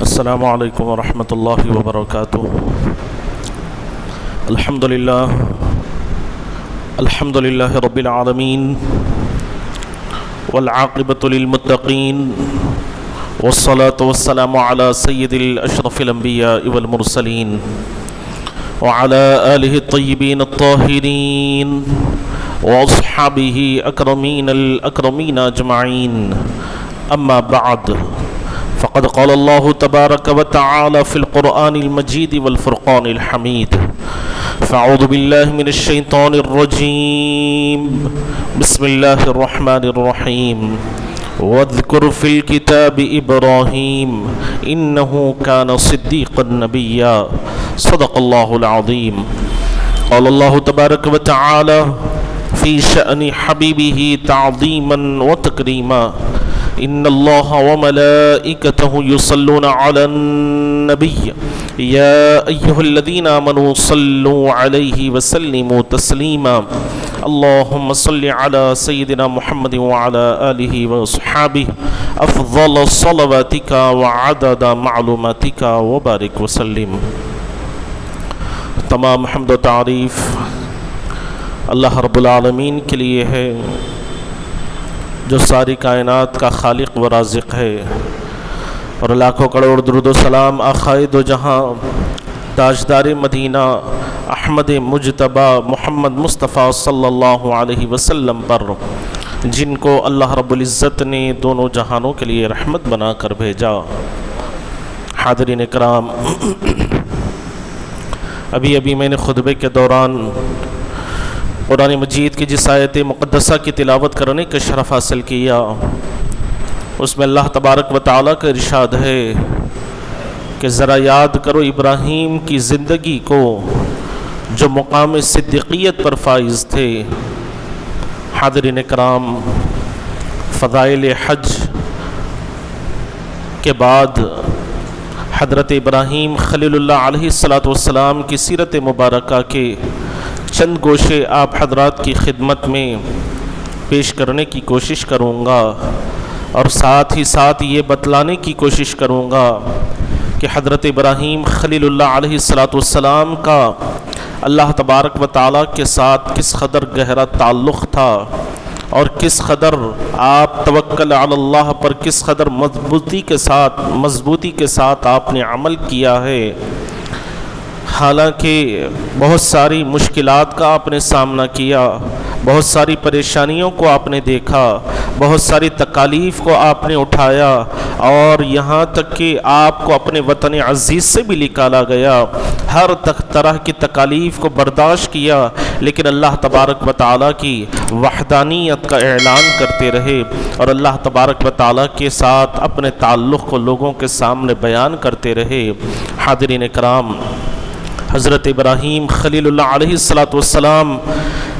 السلام علیکم ورحمۃ اللہ وبرکاتہ۔ الحمد للہ رب العالمین والعاقبۃ للمتقین والصلاة والسلام علی سید الاشرف الانبیاء والمرسلین وعلی آلہ الطیبین الطاہرین واصحابہ اکرمین الاکرمین اجمعین، اما بعد فقد قال اللہ تبارک وتعالی فی القرآن المجید والفرقان الحمید، فاعوذ باللہ من الشیطان الرجیم، بسم اللہ الرحمن الرحیم، واذکر فی الکتاب ابراہیم انہ کان صدیقا نبیا، صدق اللہ العظیم۔ قال اللہ تبارک وتعالی فی شأن حبیبہ تعظیما وتکریما، ان اللہ وملائکتہ یصلون علی النبی یا ایہا الذین آمنوا صلوا علیہ وسلموا تسلیما، اللہم صل علی سیدنا محمد وعلی آلہ وصحابہ افضل صلواتک وعدد معلوماتک وبارک وسلم۔ تمام حمد و تعریف اللہ رب العالمین کے لیے ہے جو ساری کائنات کا خالق و رازق ہے، اور لاکھوں کروڑ درود و سلام آقائے دو جہاں تاجدار مدینہ احمد مجتبی محمد مصطفیٰ صلی اللہ علیہ وسلم پر، جن کو اللہ رب العزت نے دونوں جہانوں کے لیے رحمت بنا کر بھیجا۔ حاضرین کرام، ابھی میں نے خطبے کے دوران قرآن مجید کی جس آیت مقدسہ کی تلاوت کرنے کا شرف حاصل کیا، اس میں اللہ تبارک و تعالیٰ کا ارشاد ہے کہ ذرا یاد کرو ابراہیم کی زندگی کو جو مقام صدیقیت پر فائز تھے۔ حاضرین کرام، فضائل حج کے بعد حضرت ابراہیم خلیل اللہ علیہ السلام کی سیرت مبارکہ کے چند گوشے آپ حضرات کی خدمت میں پیش کرنے کی کوشش کروں گا، اور ساتھ ہی یہ بتلانے کی کوشش کروں گا کہ حضرت ابراہیم خلیل اللہ علیہ السلام کا اللہ تبارک و تعالیٰ کے ساتھ کس قدر گہرا تعلق تھا، اور کس قدر آپ توکل علی اللہ پر کس قدر مضبوطی کے ساتھ آپ نے عمل کیا ہے۔ حالانکہ بہت ساری مشکلات کا آپ نے سامنا کیا، بہت ساری پریشانیوں کو آپ نے دیکھا، بہت ساری تکالیف کو آپ نے اٹھایا، اور یہاں تک کہ آپ کو اپنے وطن عزیز سے بھی نکالا گیا، ہر طرح کی تکالیف کو برداشت کیا، لیکن اللہ تبارک و تعالیٰ کی وحدانیت کا اعلان کرتے رہے، اور اللہ تبارک و تعالیٰ کے ساتھ اپنے تعلق کو لوگوں کے سامنے بیان کرتے رہے۔ حاضرین کرام، حضرت ابراہیم خلیل اللہ علیہ السلام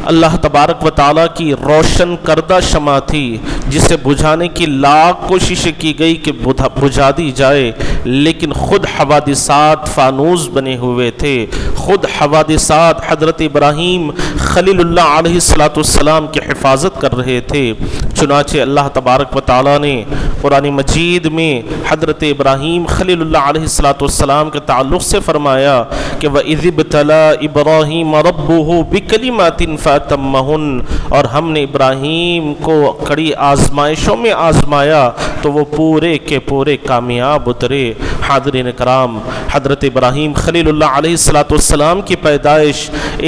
اللہ تبارک و تعالیٰ کی روشن کردہ شمع تھی، جسے بجھانے کی لاکھ کوششیں کی گئی کہ بجھا دی جائے، لیکن خود حوادثات فانوس بنے ہوئے تھے، خود حوادثات حضرت ابراہیم خلیل اللہ علیہ السلام کی حفاظت کر رہے تھے۔ چنانچہ اللہ تبارک و تعالیٰ نے قرآن مجید میں حضرت ابراہیم خلیل اللہ علیہ السلام کے تعلق سے فرمایا کہ وَإِذِ ابْتَلَىٰ إِبْرَاهِيمَ رَبُّهُ بِكَلِمَاتٍ فَأَتَمَّهُنَّ، اور ہم نے ابراہیم کو کڑی آزمائشوں میں آزمایا تو وہ پورے کے پورے کامیاب اترے۔ حاضرین کرام، حضرت ابراہیم خلیل اللہ علیہ السلام کی پیدائش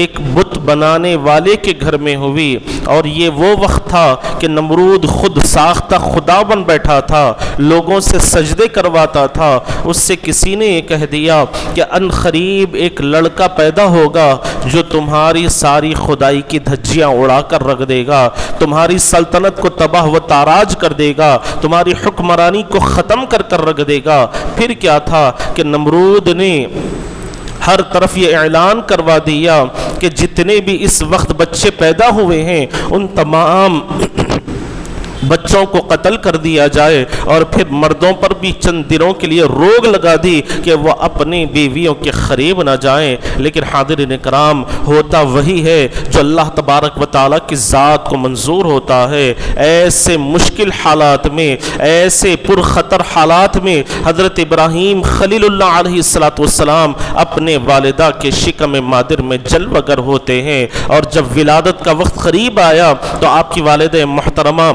ایک بت بنانے والے کے گھر میں ہوئی، اور یہ وہ وقت تھا کہ نمرود خود ساختہ خدا بن بیٹھا تھا، لوگوں سے سجدے کرواتا تھا۔ اس سے کسی نے یہ کہہ دیا کہ ان قریب ایک لڑکا پیدا ہوگا جو تمہاری ساری خدائی کی دھجیاں اڑا کر رکھ دے گا، تمہاری سلطنت کو تباہ و تاراج کر دے گا، تمہاری حکمرانی کو ختم کر رکھ دے گا۔ پھر کیا تھا کہ نمرود نے ہر طرف یہ اعلان کروا دیا کہ جتنے بھی اس وقت بچے پیدا ہوئے ہیں ان تمام بچوں کو قتل کر دیا جائے اور پھر مردوں پر بھی چند دنوں کے لیے روک لگا دی کہ وہ اپنی بیویوں کے قریب نہ جائیں۔ لیکن حاضرین کرام، ہوتا وہی ہے جو اللہ تبارک و تعالیٰ کی ذات کو منظور ہوتا ہے۔ ایسے مشکل حالات میں، ایسے پرخطر حالات میں حضرت ابراہیم خلیل اللہ علیہ السلام اپنے والدہ کے شکم مادر میں جلوہ گر ہوتے ہیں، اور جب ولادت کا وقت قریب آیا تو آپ کی والدہ محترمہ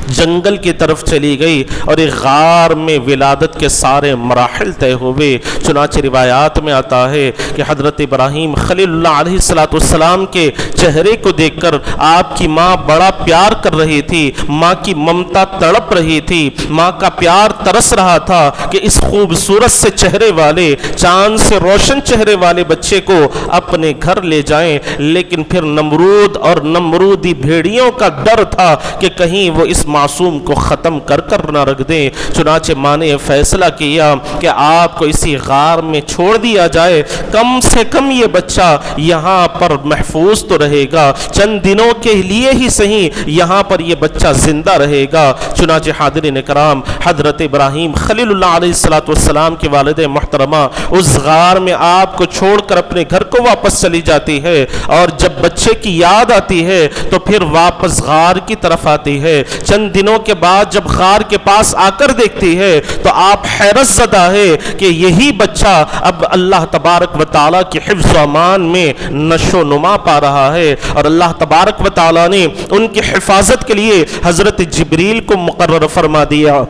جنگل کی طرف چلی گئی اور ایک غار میں ولادت کے سارے مراحل طے ہوئے۔ چنانچہ روایات میں آتا ہے کہ حضرت ابراہیم خلیل اللہ علیہ السلام کے چہرے کو دیکھ کر آپ کی ماں بڑا پیار کر رہی تھی، ماں کی ممتا تڑپ رہی تھی، ماں کا پیار ترس رہا تھا کہ اس خوبصورت سے چہرے والے، چاند سے روشن چہرے والے بچے کو اپنے گھر لے جائیں۔ لیکن پھر نمرود اور نمرودی بھیڑیوں کا ڈر تھا کہ کہیں وہ اس معصوم کو ختم کر نہ رکھ دیں۔ چنانچہ ماں نے فیصلہ کیا کہ آپ کو اسی غار میں چھوڑ دیا جائے، کم سے کم یہ بچہ یہاں پر محفوظ تو رہے گا، چند دنوں کے لیے ہی صحیح یہاں پر یہ بچہ زندہ رہے گا۔ چنانچہ حاضرین کرام، حضرت ابراہیم خلیل اللہ علیہ السلام کی والد محترمہ اس غار میں آپ کو چھوڑ کر اپنے گھر کو واپس چلی جاتی ہے، اور جب بچے کی یاد آتی ہے تو پھر واپس غار کی طرف آتی ہے۔ چند دنوں کے بعد جب غار کے پاس آ کر دیکھتی ہے تو آپ حیرت زدہ ہے کہ یہی بچہ اب اللہ تبارک و تعالیٰ کی حفظ و امان میں نشو نما پا رہا ہے، اور اللہ تبارک و تعالیٰ نے ان کی حفاظت کے لیے حضرت جبریل کو مقرر فرما دیا،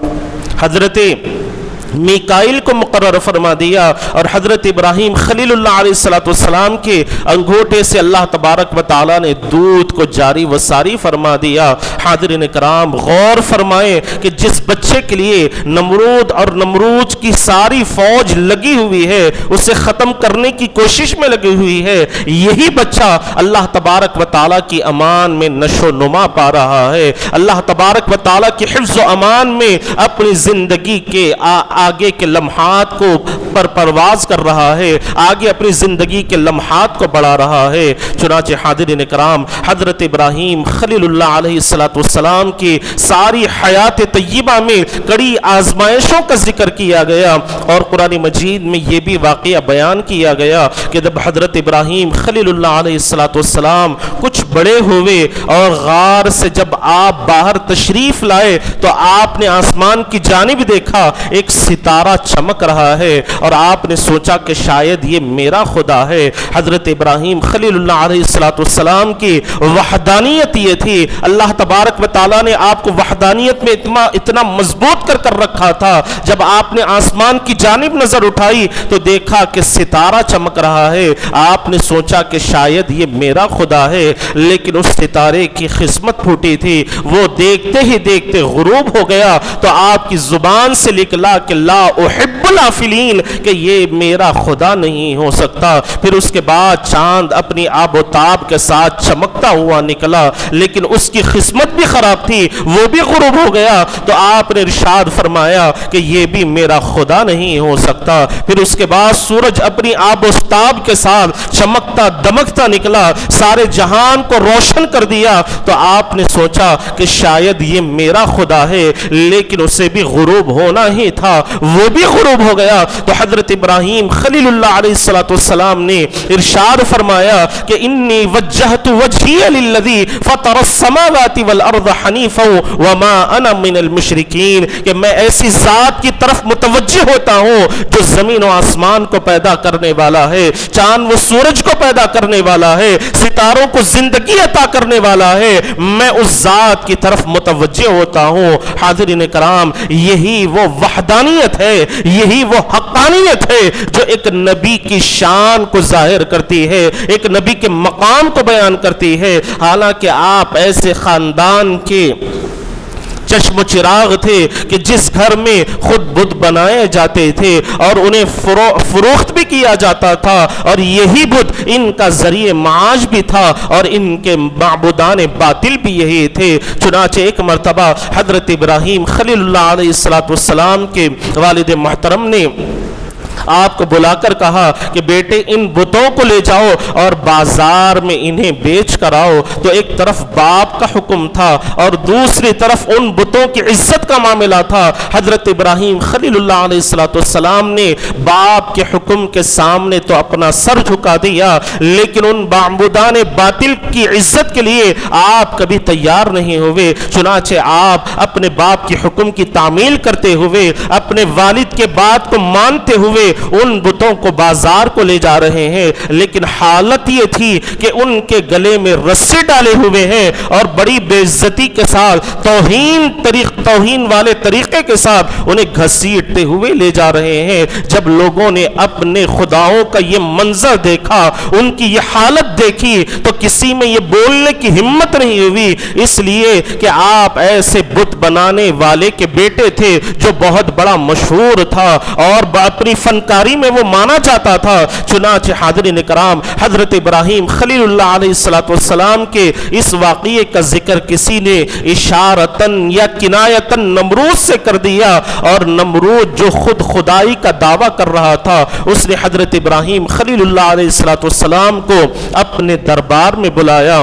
حضرت میکائیل کو مقرر فرما دیا، اور حضرت ابراہیم خلیل اللہ علیہ السلام کے انگوٹھے سے اللہ تبارک و تعالیٰ نے دودھ کو جاری و ساری فرما دیا۔ حاضرین کرام، غور فرمائیں کہ جس بچے کے لیے نمرود اور نمرود کی ساری فوج لگی ہوئی ہے، اسے ختم کرنے کی کوشش میں لگی ہوئی ہے، یہی بچہ اللہ تبارک و تعالیٰ کی امان میں نشو نما پا رہا ہے، اللہ تبارک و تعالیٰ کی حفظ و امان میں اپنی زندگی کے آگے کے لمحات کو پر پرواز کر رہا ہے، آگے اپنی زندگی کے لمحات کو بڑھا رہا ہے۔ چنانچہ حاضرین کرام، حضرت ابراہیم خلیل اللہ علیہ السلام کی ساری حیات طیبہ میں کڑی آزمائشوں کا ذکر کیا گیا، اور قرآن مجید میں یہ بھی واقعہ بیان کیا گیا کہ جب حضرت ابراہیم خلیل اللہ علیہ السلام کچھ بڑے ہوئے اور غار سے جب آپ باہر تشریف لائے تو آپ نے آسمان کی جانب دیکھا، ایک ستارہ چمک رہا ہے، اور آپ نے سوچا کہ شاید یہ میرا خدا ہے۔ حضرت ابراہیم خلیل اللہ علیہ السلام کی وحدانیت یہ تھی، اللہ تبارک و تعالیٰ نے آپ کو وحدانیت میں اتنا مضبوط کر رکھا تھا، جب آپ نے آسمان کی جانب نظر اٹھائی تو دیکھا کہ ستارہ چمک رہا ہے، آپ نے سوچا کہ شاید یہ میرا خدا ہے، لیکن اس ستارے کی قسمت پھوٹی تھی، وہ دیکھتے ہی دیکھتے غروب ہو گیا، تو آپ کی زبان سے نکلا کہ لا احب الافلین، کہ یہ میرا خدا نہیں ہو سکتا۔ پھر اس کے بعد چاند اپنی آب و تاب کے ساتھ چمکتا ہوا نکلا، لیکن اس کی قسمت بھی خراب تھی، وہ بھی غروب ہو گیا، تو آپ نے ارشاد فرمایا کہ یہ بھی میرا خدا نہیں ہو سکتا۔ پھر اس کے بعد سورج اپنی آب و تاب کے ساتھ چمکتا دمکتا نکلا، سارے جہان کو روشن کر دیا، تو آپ نے سوچا کہ شاید یہ میرا خدا ہے، لیکن اسے بھی غروب ہونا ہی تھا، وہ بھی غروب ہو گیا۔ تو حضرت ابراہیم خلیل اللہ علیہ السلام نے ارشاد فرمایا کہ انی وجہت وجہی للذی فطر السماوات والارض حنیفا وما انا من المشرکین، کہ میں ایسی ذات کی طرف متوجہ ہوتا ہوں جو زمین و آسمان کو پیدا کرنے والا ہے، چاند و سورج کو پیدا کرنے والا ہے، ستاروں کو زندگی عطا کرنے والا ہے، میں اس ذات کی طرف متوجہ ہوتا ہوں۔ حاضرین کرام، یہی وہ وحدانیت ہے، یہی وہ حقانیت ہے جو ایک نبی کی شان کو ظاہر کرتی ہے، ایک نبی کے مقام کو بیان کرتی ہے۔ حالانکہ آپ ایسے خاندان کے چشم و چراغ تھے کہ جس گھر میں خود بت بنائے جاتے تھے اور انہیں فروخت بھی کیا جاتا تھا، اور یہی بت ان کا ذریعہ معاش بھی تھا، اور ان کے معبودان باطل بھی یہی تھے۔ چنانچہ ایک مرتبہ حضرت ابراہیم خلیل اللہ علیہ السلام کے والد محترم نے آپ کو بلا کر کہا کہ بیٹے ان بتوں کو لے جاؤ اور بازار میں انہیں بیچ کراؤ، تو ایک طرف باپ کا حکم تھا اور دوسری طرف ان بتوں کی عزت کا معاملہ تھا۔ حضرت ابراہیم خلیل اللہ علیہ السلام نے باپ کے حکم کے سامنے تو اپنا سر جھکا دیا، لیکن ان معبودان باطل کی عزت کے لیے آپ کبھی تیار نہیں ہوئے۔ چنانچہ آپ اپنے باپ کے حکم کی تعمیل کرتے ہوئے، اپنے والد کے بات کو مانتے ہوئے ان بتوں کو بازار کو لے جا رہے ہیں، لیکن حالت یہ تھی کہ ان کے گلے میں رسے ڈالے ہوئے ہیں اور بڑی بے عزتی کے ساتھ توہین والے طریقے کے ساتھ انہیں گھسیٹتے ہوئے لے جا رہے ہیں۔ جب لوگوں نے اپنے خداؤں کا یہ منظر دیکھا، ان کی یہ حالت دیکھی، تو کسی میں یہ بولنے کی ہمت نہیں ہوئی، اس لیے کہ آپ ایسے بت بنانے والے کے بیٹے تھے جو بہت بڑا مشہور تھا اور اپنی فنکاری میں وہ مانا جاتا تھا۔ چنانچہ حاضرین کرام، حضرت ابراہیم خلیل اللہ علیہ السلام کے اس واقعے کا ذکر کسی نے اشارتاً یا کنایتاً نمرود سے کر دیا، اور نمرود جو خود خدائی کا دعویٰ کر رہا تھا، اس نے حضرت ابراہیم خلیل اللہ علیہ السلام کو اپنے دربار میں بلایا،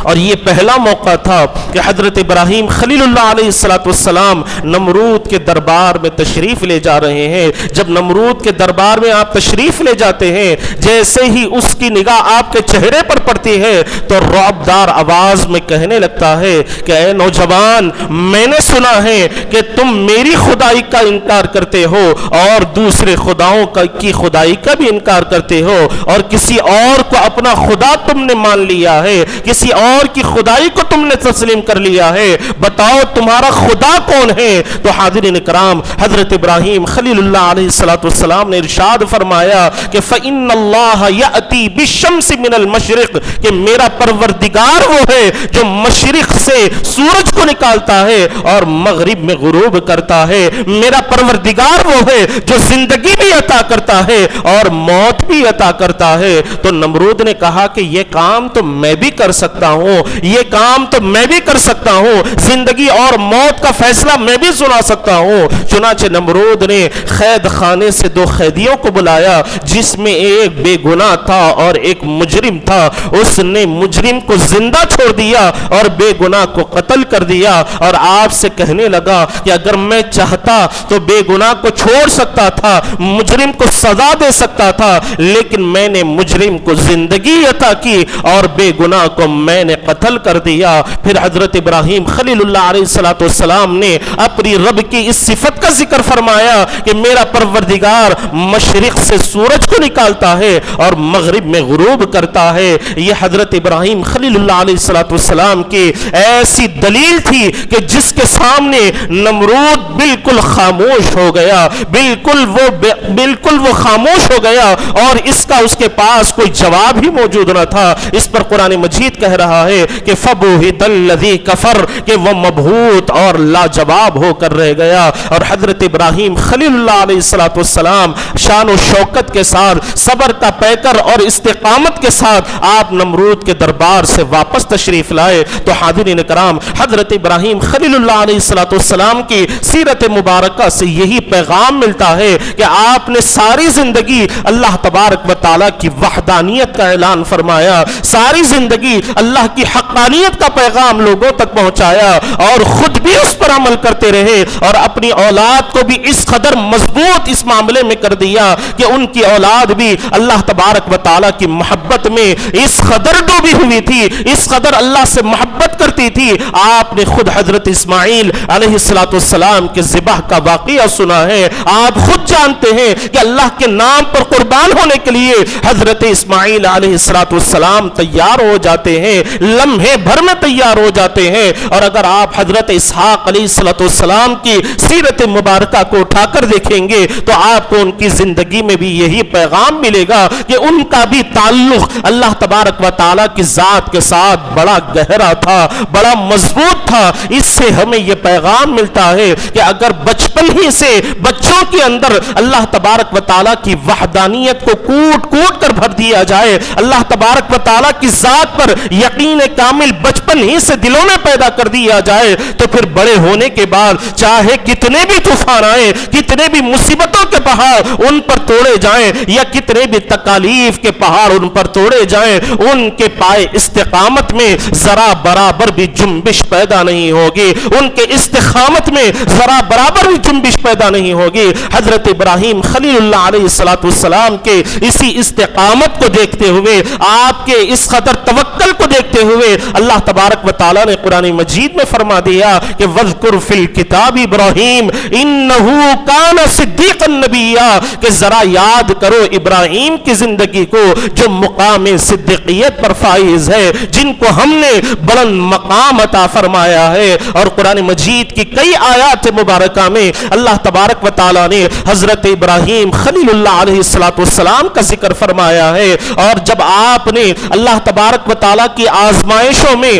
اور یہ پہلا موقع تھا کہ حضرت ابراہیم خلیل اللہ علیہ السلام نمرود کے دربار میں تشریف لے جا رہے ہیں۔ جب نمرود کے دربار میں آپ تشریف لے جاتے ہیں، جیسے ہی اس کی نگاہ آپ کے چہرے پر پڑتی ہے تو رعبدار آواز میں کہنے لگتا ہے کہ اے نوجوان، میں نے سنا ہے کہ تم میری خدائی کا انکار کرتے ہو اور دوسرے خداؤں کی خدائی کا بھی انکار کرتے ہو، اور کسی اور کو اپنا خدا تم نے مان لیا ہے، کسی اور کی خدائی کو تم نے تسلیم کر لیا ہے، بتاؤ تمہارا خدا کون ہے؟ تو حاضرین کرام، حضرت ابراہیم خلیل اللہ علیہ السلام نے ارشاد فرمایا کہ فَإِنَّ اللَّهَ يَأْتِي بِالشَّمْسِ مِنَ الْمَشْرِقِ، کہ میرا پروردگار وہ ہے جو مشرق سے سورج کو نکالتا ہے اور مغرب میں غروب کرتا ہے، میرا پروردگار وہ ہے جو زندگی بھی عطا کرتا ہے اور موت بھی عطا کرتا ہے۔ تو نمرود نے کہا کہ یہ کام تو میں بھی کر سکتا ہوں، یہ کام تو میں بھی کر سکتا ہوں، زندگی اور موت کا فیصلہ میں بھی سنا سکتا ہوں۔ چنانچہ نمرود نے قید خانے سے دو قیدیوں کو بلایا، جس میں ایک بے گناہ تھا اور ایک مجرم تھا۔ اس نے مجرم کو زندہ چھوڑ دیا اور بے گناہ کو قتل کر دیا، اور آپ سے کہنے لگا کہ اگر میں چاہتا تو بے گناہ کو چھوڑ سکتا تھا، مجرم کو سزا دے سکتا تھا، لیکن میں نے مجرم کو زندگی عطا کی اور بے گناہ کو میں نے قتل کر دیا۔ پھر حضرت ابراہیم خلیل اللہ علیہ السلام نے اپنی رب کی اس صفت کا ذکر فرمایا کہ میرا پروردگار مشرق سے سورج کو نکالتا ہے اور مغرب میں غروب کرتا ہے۔ یہ حضرت ابراہیم خلیل اللہ علیہ السلام کی ایسی دلیل تھی کہ جس کے سامنے نمرود بالکل خاموش ہو گیا، بالکل وہ خاموش ہو گیا، اور اس کے پاس کوئی جواب ہی موجود نہ تھا۔ اس پر قرآن مجید کہہ رہا ہے کہ فَبُهِتَ الَّذِي كَفَرَ، کہ وہ مبہوت اور لاجواب ہو کر رہ گیا۔ اور حضرت ابراہیم خلیل اللہ علیہ السلام شان و شوکت کے ساتھ، صبر کا پیکر اور استقامت کے ساتھ آپ نمرود کے دربار سے واپس تشریف لائے۔ تو حاضرین کرام، حضرت ابراہیم خلیل اللہ علیہ السلام کی سیرت مبارکہ سے یہی پیغام ملتا ہے کہ آپ نے ساری زندگی اللہ تبارک و تعالیٰ کی وحدانیت کا اعلان فرمایا، ساری زندگی اللہ کی حقانیت کا پیغام لوگوں تک پہنچایا، اور خود بھی اس پر عمل کرتے رہے، اور اپنی اولاد کو بھی اس قدر مضبوط اس معاملے میں کر دیا کہ ان کی اولاد بھی اللہ تبارک و تعالیٰ کی محبت میں اس قدر ڈوبی ہوئی تھی، اس قدر اللہ سے محبت کرتی تھی۔ آپ نے خود حضرت اسماعیل علیہ السلام کے ذبح کا واقعہ سنا ہے، آپ خود جانتے ہیں کہ اللہ کے نام پر قربان ہونے کے لیے حضرت اسماعیل علیہ السلام تیار ہو جاتے ہیں، لمحے بھر میں تیار ہو جاتے ہیں۔ اور اگر آپ حضرت اسحاق علیہ السلام کی سیرت مبارکہ کو اٹھا کر دیکھیں گے تو آپ کو ان کی زندگی میں بھی یہی پیغام ملے گا کہ ان کا بھی تعلق اللہ تبارک و تعالیٰ کی ذات کے ساتھ بڑا گہرا تھا، بڑا مضبوط تھا۔ اس سے ہمیں یہ پیغام ملتا ہے کہ اگر بچپن ہی سے بچوں کے اندر اللہ تبارک و تعالیٰ کی وحدانیت کو کوٹ کوٹ کر بھر دیا جائے، اللہ تبارک و تعالیٰ کی ذات پر یقین یقین کامل بچپن ہی سے دلوں میں پیدا کر دیا جائے تو پھر بڑے ہونے کے بعد چاہے کتنے بھی طوفان آئے، کتنے بھی مصیبتوں کے پہاڑ ان پر توڑے جائیں یا کتنے بھی تکالیف کے پہاڑ ان پر توڑے جائیں، ان کے پائے استقامت میں ذرا برابر بھی جنبش پیدا نہیں ہوگی، ان کے استقامت میں ذرا برابر بھی جنبش پیدا نہیں ہوگی۔ حضرت ابراہیم خلیل اللہ علیہ السلام کے اسی استقامت کو دیکھتے ہوئے، آپ کے اس قدر توکل کو دیکھتے ہوئے اللہ تبارک و تعالی نے قرآن مجید میں فرما دیا کہ وَذْكُرْ فِي الْكِتَابِ ابراہیم إِنَّهُ كَانَ صِدِّيقًا نَبِيًّا، کہ ذرا یاد کرو ابراہیم کی زندگی کو جو مقام صدیقیت پر فائز ہے، جن کو ہم نے بلند مقام عطا فرمایا ہے۔ اور قرآن مجید کی کئی آیات مبارکہ میں اللہ تبارک و تعالی نے حضرت ابراہیم خلیل اللہ علیہ السلام کا ذکر فرمایا ہے۔ اور جب آپ نے اللہ تبارک و تعالی کی آزمائشوں میں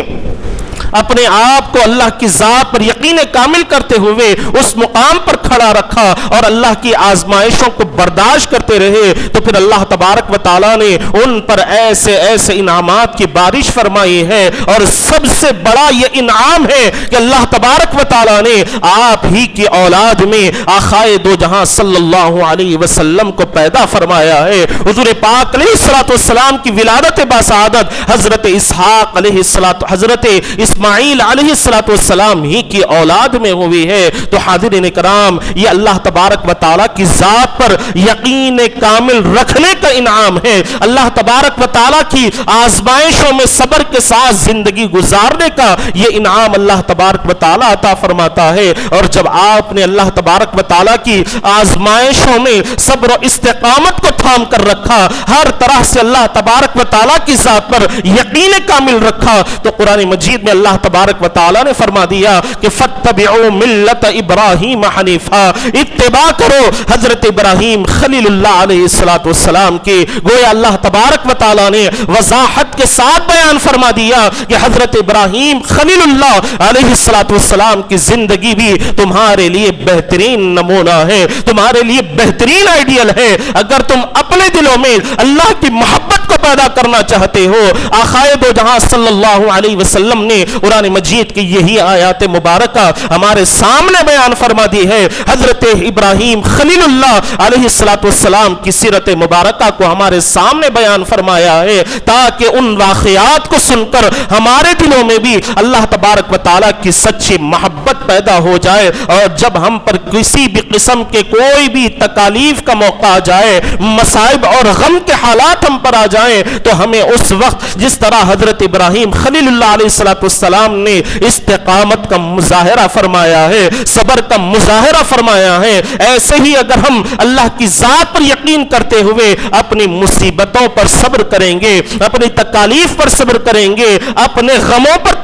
اپنے آپ کو اللہ کی ذات پر یقین کامل کرتے ہوئے اس مقام پر کھڑا رکھا اور اللہ کی آزمائشوں کو برداشت کرتے رہے، تو پھر اللہ تبارک و تعالی نے ان پر ایسے ایسے انعامات کی بارش فرمائی ہے۔ اور سب سے بڑا یہ انعام ہے کہ اللہ تبارک و تعالی نے آپ ہی کی اولاد میں آخائے دو جہاں صلی اللہ علیہ وسلم کو پیدا فرمایا ہے۔ حضور پاک علیہ السلام کی ولادت باسعادت حضرت اسحاق علیہ السلام، حضرت اسماعیل علیہ السلام ہی کی اولاد میں ہوئی ہے۔ تو حاضرین کرام، یہ اللہ تبارک و تعالی کی ذات پر یقین کامل رکھنے کا انعام ہے، اللہ تبارک و تعالی کی آزمائشوں میں صبر کے ساتھ زندگی گزارنے کا یہ انعام اللہ تبارک و تعالی عطا فرماتا ہے۔ اور جب آپ نے اللہ تبارک و تعالی کی آزمائشوں میں صبر و استقامت کو تھام کر رکھا، ہر طرح سے اللہ تبارک و تعالی کی ذات پر یقین کامل رکھا، تو قرآن مجید میں اللہ تبارک و تعالی نے فرما دیا کہ فَاتَّبِعُوا مِلَّةَ إِبْرَاهِيمَ حَنِيفًا، اتباع کرو حضرت ابراہیم خلیل اللہ علیہ السلام کی۔ گویا اللہ تبارک و تعالی نے وضاحت کے ساتھ بیان فرما دیا کہ حضرت ابراہیم خلیل اللہ علیہ السلام کی زندگی بھی تمہارے لیے بہترین نمونہ ہے، تمہارے لیے بہترین آئیڈیل ہے۔ اگر تم اپنے دلوں میں اللہ کی محبت کو پیدا کرنا چاہتے ہو، آخائے دو جہاں صلی اللہ علیہ وسلم نے قرآن مجید کی یہی آیات مبارکہ ہمارے سامنے بیان فرما دی ہے۔ حضرت ابراہیم خلیل اللہ علیہ السلام کی سیرت مبارکہ کو ہمارے سامنے بیان فرمایا ہے تاکہ ان واقعات کو سن کر ہمارے دلوں میں بھی اللہ تبارک و تعالیٰ کی سچی محبت پیدا ہو جائے، اور جب ہم پر کسی بھی قسم کے کوئی بھی تکالیف کا موقع آ جائے، مصائب اور غم کے حالات ہم پر آ جائیں، تو ہمیں اس وقت جس طرح حضرت ابراہیم خلیل اللہ علیہ السلام نے استقامت کا مظاہرہ فرمایا ہے، صبر کا مظاہرہ فرمایا ہے، ایسے ہی اگر ہم اللہ کی ذات پر یقین کرتے ہوئے اپنی مصیبتوں پر صبر کریں گے، اپنی تکالیف پر صبر کریں گے، اپنے غموں پر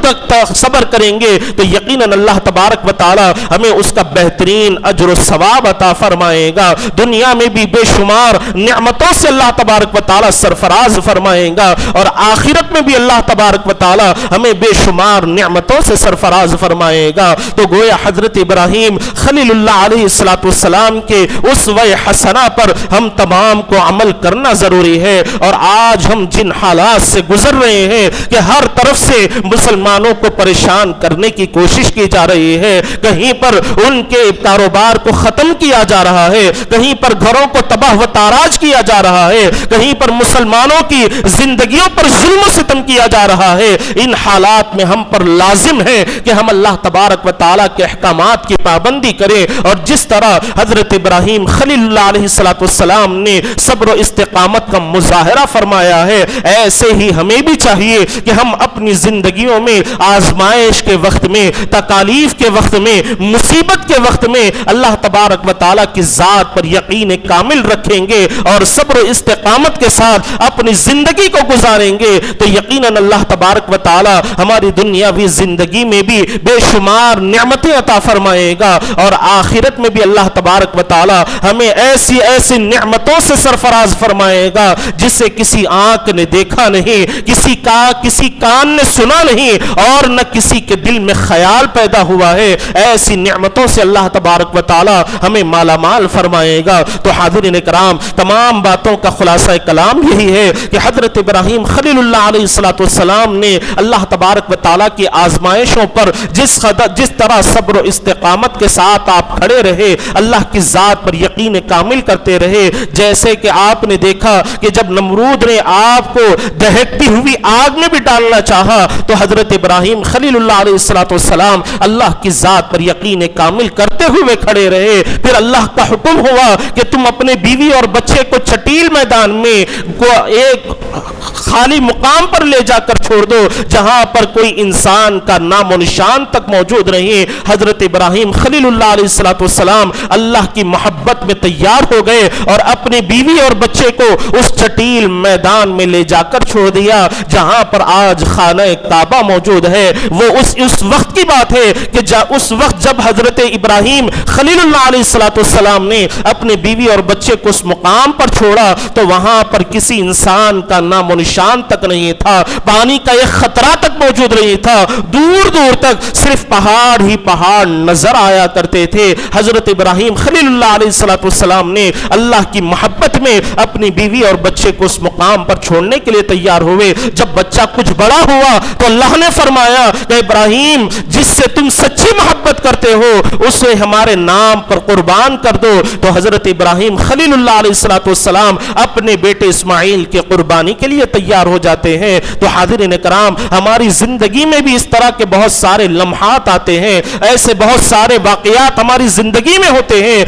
صبر کریں گے، تو یقیناً اللہ تبارک و تعالی ہمیں اس کا بہترین اجر و ثواب عطا فرمائے گا۔ دنیا میں بھی بے شمار نعمتوں سے اللہ تبارک و تعالی سرفراز فرمائے گا، اور آخرت میں بھی اللہ تبارک و تعالی ہمیں بے شمار نعمتوں سے سرفراز فرمائے گا۔ تو گویا حضرت ابراہیم خلیل اللہ علیہ السلام کے اسوہ حسنہ پر ہم تمام کو عمل کرنا ضروری ہے۔ اور آج ہم جن حالات سے گزر رہے ہیں کہ ہر طرف سے مسلمانوں کو پریشان کرنے کی کوشش کی جا رہی ہے، کہیں پر ان کے کاروبار کو ختم کیا جا رہا ہے، کہیں پر گھروں کو تباہ و تاراج کیا جا رہا ہے، کہیں پر مسلمانوں کی زندگیوں پر ظلم و ستم کیا جا رہا ہے، ان حالات میں ہم پر لازم ہے کہ ہم اللہ تبارک و تعالیٰ کے احکامات کی پابندی کریں، اور جس طرح حضرت ابراہیم خلیل اللہ علیہ السلام نے صبر و استقامت کا مظاہرہ فرمایا ہے، ایسے ہی ہمیں بھی چاہیے کہ ہم اپنی زندگیوں میں آزمائش کے وقت میں، تکالیف کے وقت میں، مصیبت کے وقت میں اللہ تبارک و تعالیٰ کی ذات پر یقین کامل رکھیں گے اور صبر و استقامت کے ساتھ اپنی زندگی کو گزاریں گے، تو یقیناً اللہ تبارک و تعالیٰ ہماری دنیا دنیاوی زندگی میں بھی بے شمار نعمتیں عطا فرمائے گا اور آخرت میں بھی اللہ تبارک و تعالی ہمیں ایسی ایسی نعمتوں سے سرفراز فرمائے گا جسے کسی آنکھ نے دیکھا نہیں، کسی کان نے سنا نہیں اور نہ کسی کے دل میں خیال پیدا ہوا ہے۔ ایسی نعمتوں سے اللہ تبارک و تعالی ہمیں مالا مال فرمائے گا۔ تو حاضرین کرام، تمام باتوں کا خلاصہ کلام یہی ہے کہ حضرت ابراہیم خلیل اللہ علیہ السلام نے اللہ تبارک و تعالی کی آزمائشوں پر جس طرح صبر و استقامت کے ساتھ آپ کھڑے رہے، اللہ کی ذات پر یقین کامل کرتے رہے، جیسے کہ آپ نے دیکھا کہ جب نمرود نے آپ کو دہکتی ہوئی آگ میں بھی ڈالنا چاہا تو حضرت ابراہیم خلیل اللہ علیہ السلام اللہ کی ذات پر یقین کامل کرتے ہوئے کھڑے رہے۔ پھر اللہ کا حکم ہوا کہ تم اپنے بیوی اور بچے کو چٹیل میدان میں ایک خالی مقام پر لے جا کر چھوڑ دو جہاں پر کوئی انسان کا نام و نشان تک موجود نہیں۔ حضرت ابراہیم خلیل اللہ علیہ السلام اللہ کی محبت میں تیار ہو گئے اور اپنی بیوی اور بچے کو اس چٹیل میدان میں لے جا کر چھوڑ دیا جہاں پر آج خانہ کعبہ موجود ہے۔ وہ اس وقت کی بات ہے کہ اس وقت جب حضرت ابراہیم خلیل اللہ علیہ السلام نے اپنے بیوی اور بچے کو اس مقام پر چھوڑا تو وہاں پر کسی انسان کا نام و نشان تک نہیں تھا، پانی کا ایک خطرہ تک موجود نہیں تھا، دور دور تک صرف پہاڑ ہی پہاڑ نظر آیا کرتے تھے۔ حضرت ابراہیم خلیل اللہ علیہ السلام نے اللہ کی محبت میں اپنی بیوی اور بچے کو اس مقام پر چھوڑنے کے لیے تیار ہوئے۔ جب بچہ کچھ بڑا ہوا تو اللہ نے فرمایا کہ ابراہیم جس سے تم سچی محبت کرتے ہو اسے ہمارے نام پر قربان کر دو۔ تو حضرت ابراہیم خلیل اللہ علیہ السلام اپنے بیٹے اسماعیل کی قربانی کے لیے تیار ہو جاتے ہیں۔ تو حاضرین کرام، ہماری زندگی میں بھی اس طرح کے بہت سارے لمحات آتے ہیں، ایسے بہت سارے واقعات ہماری زندگی میں ہوتے ہیں۔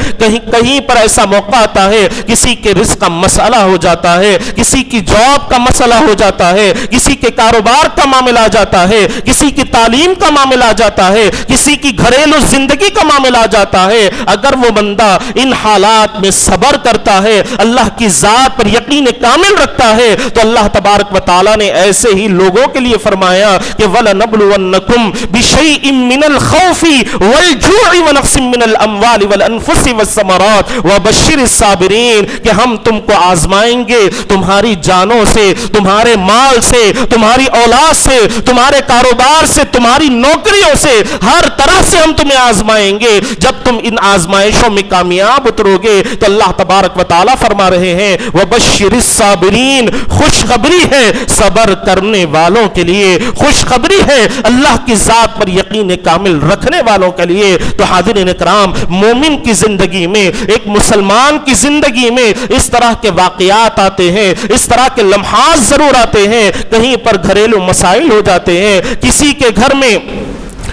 کہیں پر ایسا موقع آتا ہے کسی کے رزق کا مسئلہ ہو جاتا ہے، کسی کی جاب کا مسئلہ ہو جاتا ہے، کسی کے کاروبار کا معاملہ آ جاتا ہے، کسی کی تعلیم کا معاملہ آ جاتا ہے، کسی کی گھریلو زندگی کا معاملہ آ جاتا ہے۔ اگر وہ بندہ ان حالات میں صبر کرتا ہے، اللہ کی ذات پر یقین کامل رکھتا ہے، تو اللہ تبارک و تعالی نے ایسے ہی لوگوں کے لیے فرمایا کہ وَلَنَبْلُوَنَّكُمْ بِشَيْءٍ مِّنَ الْخَوْفِ وَالْجُوعِ وَنَقْصٍ مِّنَ الْأَمْوَالِ وَالْأَنفُسِ وَالثَّمَرَاتِ وَبَشِّرِ الصَّابِرِينَ کہ ہم تم کو آزمائیں گے تمہاری جانوں سے، تمہارے مال سے، تمہاری اولاد سے، تمہارے کاروبار سے، تمہاری نوکریوں سے، ہر طرح سے ہم تمہیں آزمائیں گے۔ جب تم ان آزمائشوں میں کامیاب اترو گے تو اللہ تبارک و تعالیٰ فرما رہے ہیں وَبَشِّرِ الصَّابِرِينَ، خوشخبری ہے صبر کرنے والوں کے لیے، خوشخبری ہے اللہ کی ذات پر یقین کامل رکھنے والوں کے لیے۔ تو حاضرین کرام، مومن کی زندگی میں، ایک مسلمان کی زندگی میں اس طرح کے واقعات آتے ہیں، اس طرح کے لمحات ضرور آتے ہیں۔ کہیں پر گھریلو مسائل ہو جاتے ہیں، کسی کے گھر میں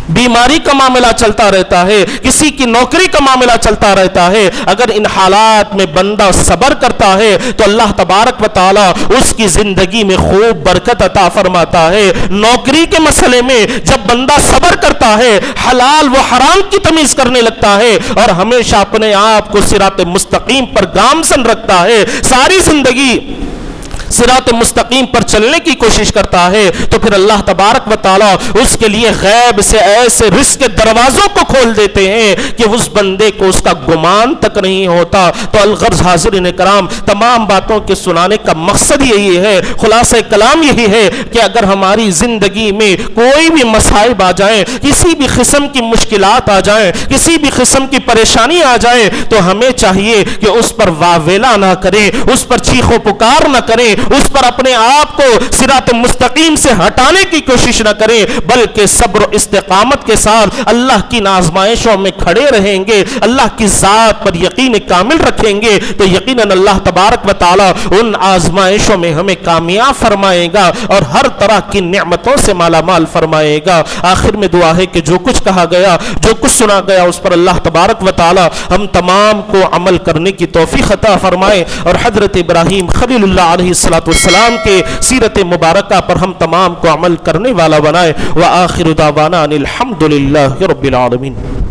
بیماری کا معاملہ چلتا رہتا ہے، کسی کی نوکری کا معاملہ چلتا رہتا ہے۔ اگر ان حالات میں بندہ صبر کرتا ہے تو اللہ تبارک و تعالی اس کی زندگی میں خوب برکت عطا فرماتا ہے۔ نوکری کے مسئلے میں جب بندہ صبر کرتا ہے، حلال و حرام کی تمیز کرنے لگتا ہے اور ہمیشہ اپنے آپ کو صراط مستقیم پر گامزن رکھتا ہے، ساری زندگی صراط مستقیم پر چلنے کی کوشش کرتا ہے، تو پھر اللہ تبارک و تعالی اس کے لیے غیب سے ایسے رزق کے دروازوں کو کھول دیتے ہیں کہ اس بندے کو اس کا گمان تک نہیں ہوتا۔ تو الغرض حاضرین کرام، تمام باتوں کے سنانے کا مقصد یہی ہے، خلاصہ کلام یہی ہے کہ اگر ہماری زندگی میں کوئی بھی مصائب آ جائیں، کسی بھی قسم کی مشکلات آ جائیں، کسی بھی قسم کی پریشانی آ جائے، تو ہمیں چاہیے کہ اس پر واویلا نہ کریں، اس پر چیخ و پکار نہ کریں، اس پر اپنے آپ کو صراط مستقیم سے ہٹانے کی کوشش نہ کریں، بلکہ صبر و استقامت کے ساتھ اللہ کی آزمائشوں میں کھڑے رہیں گے، اللہ کی ذات پر یقین کامل رکھیں گے، تو یقیناً اللہ تبارک و تعالی ان آزمائشوں میں ہمیں کامیاب فرمائے گا اور ہر طرح کی نعمتوں سے مالا مال فرمائے گا۔ آخر میں دعا ہے کہ جو کچھ کہا گیا، جو کچھ سنا گیا، اس پر اللہ تبارک و تعالی ہم تمام کو عمل کرنے کی توفیق عطا فرمائے اور حضرت ابراہیم خلیل اللہ علیہ السلام کے سیرت مبارکہ پر ہم تمام کو عمل کرنے والا بنائے۔ وآخر دعوانا ان الحمد للہ رب العالمین۔